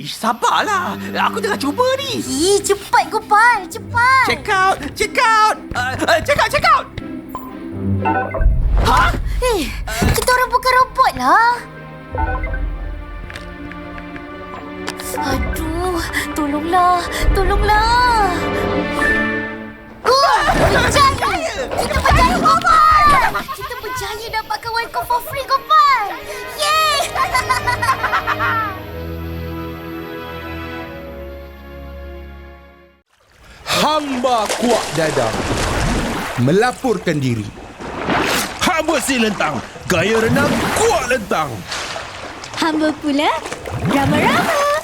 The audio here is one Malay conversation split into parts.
Sabarlah. Aku tengah cuba ni. Cepat Gopal, cepat. Check out. Check out. Ha? Kita orang bukan robot lah. Aduh, tolonglah. Berjaya! Kita berjaya, Gopal! Kita berjaya dapatkan Wildcon for free, Gopal! Yeay! Hamba Kuak Dadang melaporkan diri. Hamba si Lentang, gaya renang Kuak Lentang. Hamba pula Rama-Rama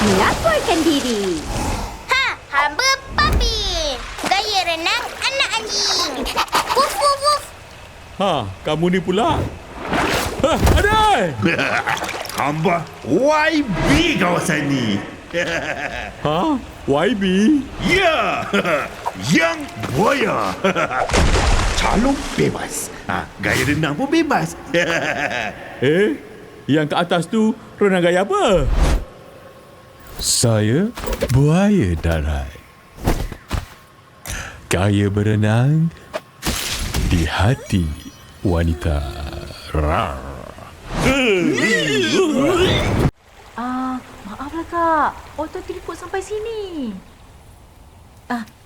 melaporkan diri. Hamba Papi, gaya renang anak anjing. Wuf, wuf, wuf. Kamu ni pula. Ada. Hamba YB kawasan ni. YB? Ya, yang buaya. Calon bebas. Gaya renang pun bebas. Yang ke atas tu renang gaya apa? Saya buaya darat. Gaya berenang di hati wanita. Rar. Maaflah Kak, auto terikut sampai sini.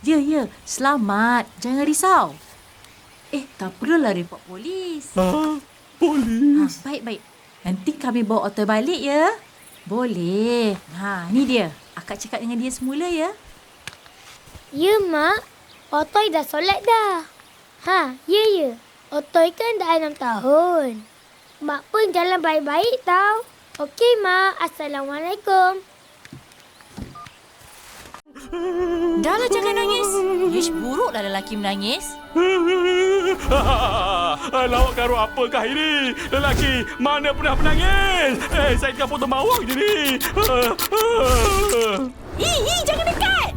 Ya, selamat. Jangan risau. Tak perlulah report polis. Polis? Baik. Nanti kami bawa auto balik ya. Boleh. Ni dia. Akak cakap dengan dia semula ya. Ya, Mak. Otoy dah solat dah. Ya. Otoy kan dah 6 tahun. Mak pun jalan baik-baik tau. Okey, Mak. Assalamualaikum. Dah lah jangan nangis. Buruklah lelaki menangis. Lawak karo apakah ini? Lelaki mana pernah menangis? Saya tengah potong bawang je ni. Jangan dekat.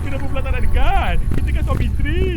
Kenapa pula tak nak dekat? Kita kan suami isteri.